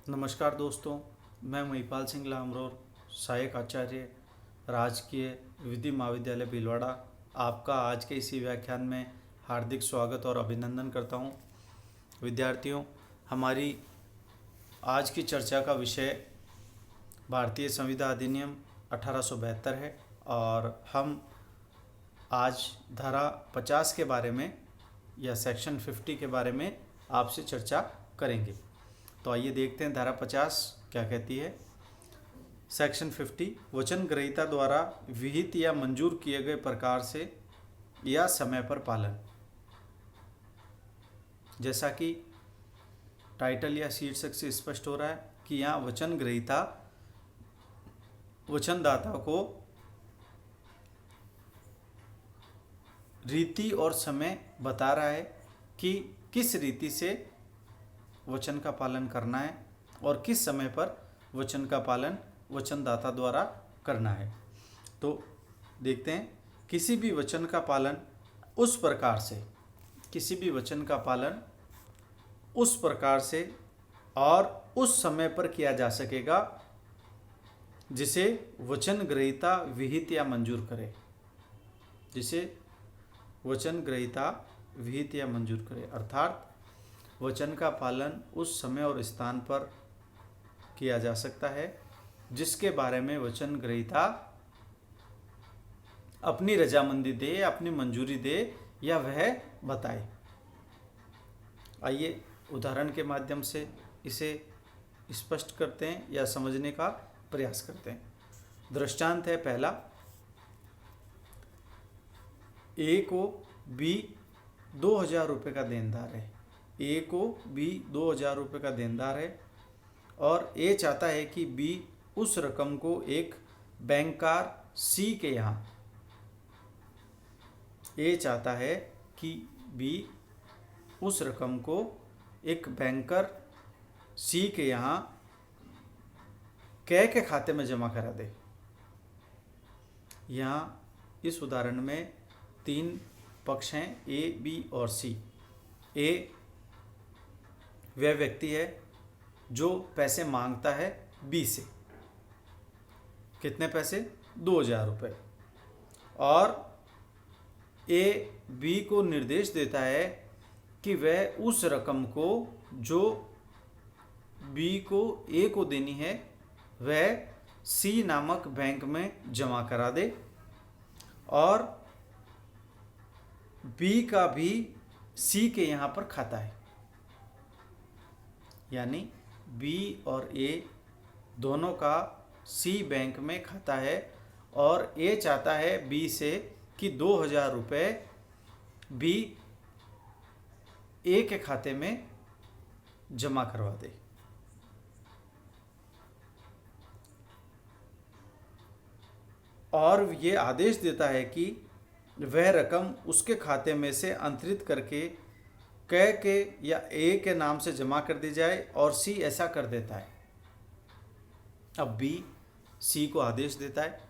नमस्कार दोस्तों, मैं महिपाल सिंह लामरोर, सहायक आचार्य, राजकीय विधि महाविद्यालय भीलवाड़ा। आपका आज के इसी व्याख्यान में हार्दिक स्वागत और अभिनंदन करता हूं। विद्यार्थियों, हमारी आज की चर्चा का विषय भारतीय संविधान अधिनियम 1872 है और हम आज धारा 50 के बारे में या सेक्शन 50 के बारे में आपसे चर्चा करेंगे। तो आइए देखते हैं धारा 50 क्या कहती है। सेक्शन 50, वचन ग्रहीता द्वारा विहित या मंजूर किए गए प्रकार से या समय पर पालन। जैसा कि टाइटल या शीर्षक से स्पष्ट हो रहा है कि यहाँ वचन ग्रहीता वचनदाता को रीति और समय बता रहा है कि किस रीति से वचन का पालन करना है और किस समय पर वचन का पालन वचनदाता द्वारा करना है। तो देखते हैं, किसी भी वचन का पालन उस प्रकार से, किसी भी वचन का पालन उस प्रकार से और उस समय पर किया जा सकेगा जिसे वचन ग्रहीता विहित या मंजूर करे। जिसे वचन ग्रहीता विहित या मंजूर करे, अर्थात वचन का पालन उस समय और स्थान पर किया जा सकता है जिसके बारे में वचन ग्रहीता अपनी रजामंदी दे, अपनी मंजूरी दे या वह बताए। आइए उदाहरण के माध्यम से इसे स्पष्ट करते हैं या समझने का प्रयास करते हैं। दृष्टांत है पहला, ए को बी 2000 रुपये का देनदार है। ए को बी 2000 रुपये का देनदार है और ए चाहता है कि बी उस रकम को एक बैंकर सी के यहाँ, ए चाहता है कि बी उस रकम को एक बैंकर सी के यहाँ कै के खाते में जमा करा दे। यहाँ इस उदाहरण में 3 पक्ष हैं, ए, बी और सी। ए वह व्यक्ति है जो पैसे मांगता है बी से। कितने पैसे? 2000 रुपये। और ए बी को निर्देश देता है कि वह उस रकम को जो बी को ए को देनी है वह सी नामक बैंक में जमा करा दे और बी का भी सी के यहाँ पर खाता है। यानी बी और ए दोनों का सी बैंक में खाता है और ए चाहता है बी से कि 2000 रुपये बी ए के खाते में जमा करवा दे। और ये आदेश देता है कि वह रकम उसके खाते में से अंतरित करके कै के या ए के नाम से जमा कर दी जाए और सी ऐसा कर देता है। अब बी सी को आदेश देता है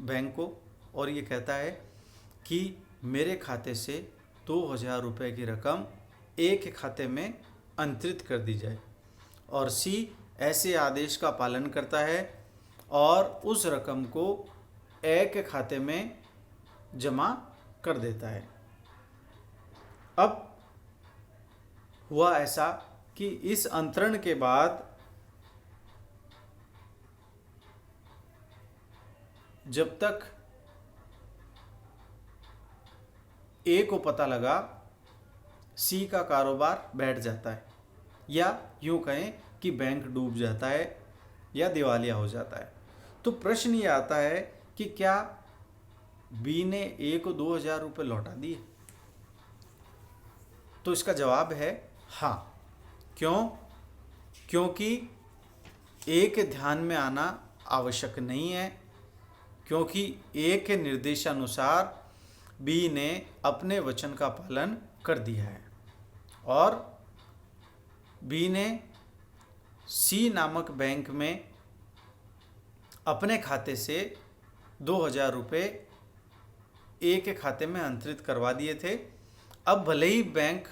बैंक को और ये कहता है कि मेरे खाते से 2000 रुपये की रकम ए के खाते में अंतरित कर दी जाए और सी ऐसे आदेश का पालन करता है और उस रकम को ए के खाते में जमा कर देता है। अब हुआ ऐसा कि इस अंतरण के बाद जब तक ए को पता लगा, सी का कारोबार बैठ जाता है या यूं कहें कि बैंक डूब जाता है या दिवालिया हो जाता है। तो प्रश्न ये आता है कि क्या बी ने ए को 2000 रुपये लौटा दिए? तो इसका जवाब है हाँ। क्यों? क्योंकि ए के ध्यान में आना आवश्यक नहीं है, क्योंकि ए के निर्देशानुसार बी ने अपने वचन का पालन कर दिया है और बी ने सी नामक बैंक में अपने खाते से 2000 रुपये ए के खाते में अंतरित करवा दिए थे। अब भले ही बैंक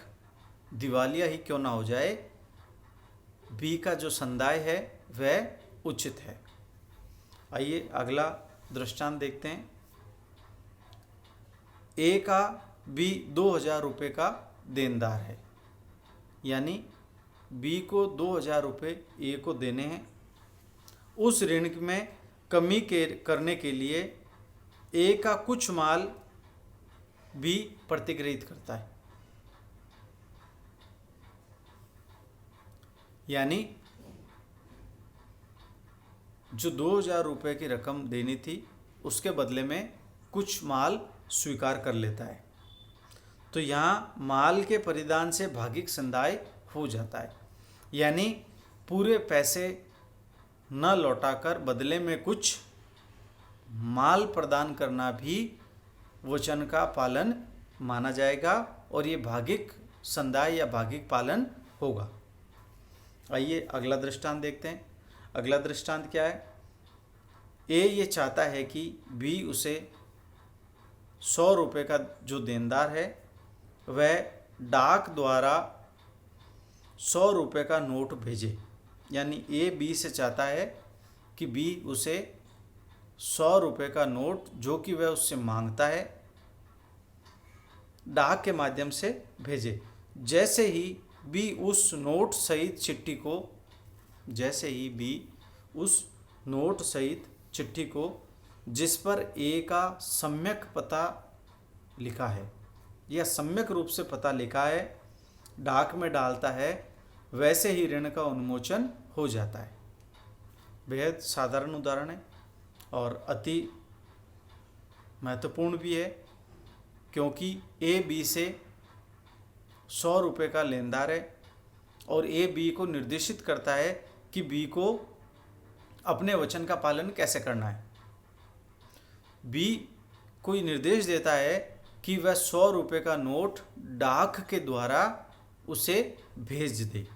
दिवालिया ही क्यों ना हो जाए, बी का जो संदाय है वह उचित है। आइए अगला दृष्टांत देखते हैं। ए का बी 2000 रुपये का देनदार है, यानी बी को 2000 रुपये ए को देने हैं। उस ऋण में कमी करने के लिए ए का कुछ माल बी प्रतिग्रहित करता है, यानी जो 2000 रुपये की रकम देनी थी उसके बदले में कुछ माल स्वीकार कर लेता है। तो यहाँ माल के परिधान से भागिक संदाय हो जाता है, यानी पूरे पैसे न लौटाकर बदले में कुछ माल प्रदान करना भी वचन का पालन माना जाएगा और ये भागिक संदाय या भागिक पालन होगा। आइए अगला दृष्टांत देखते हैं। अगला दृष्टांत क्या है? ए ये चाहता है कि बी उसे 100 रुपये का जो देनदार है वह डाक द्वारा 100 रुपये का नोट भेजे, यानी ए बी से चाहता है कि बी उसे 100 रुपये का नोट जो कि वह उससे मांगता है डाक के माध्यम से भेजे। जैसे ही बी उस नोट सहित चिट्ठी को जिस पर ए का सम्यक पता लिखा है या सम्यक रूप से पता लिखा है डाक में डालता है, वैसे ही ऋण का उन्मोचन हो जाता है। बेहद साधारण उदाहरण है और अति महत्वपूर्ण भी है, क्योंकि ए बी से 100 रुपये का लेनदार है और ए बी को निर्देशित करता है कि बी को अपने वचन का पालन कैसे करना है। बी कोई निर्देश देता है कि वह 100 रुपये का नोट डाक के द्वारा उसे भेज दे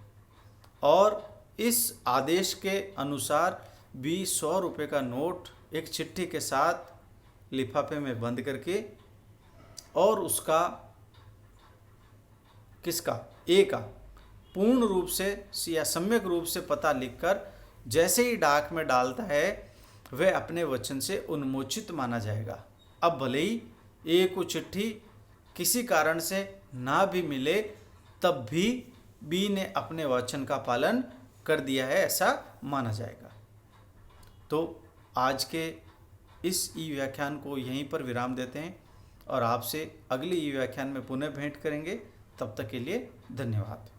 और इस आदेश के अनुसार बी 100 रुपये का नोट एक चिट्ठी के साथ लिफाफे में बंद करके और उसका किसका ए का पूर्ण रूप से या सम्यक रूप से पता लिखकर जैसे ही डाक में डालता है वह अपने वचन से उन्मोचित माना जाएगा। अब भले ही ए को चिट्ठी किसी कारण से ना भी मिले तब भी बी ने अपने वचन का पालन कर दिया है ऐसा माना जाएगा। तो आज के इस ई व्याख्यान को यहीं पर विराम देते हैं और आपसे अगले ई व्याख्यान में पुनः भेंट करेंगे। तब तक के लिए धन्यवाद।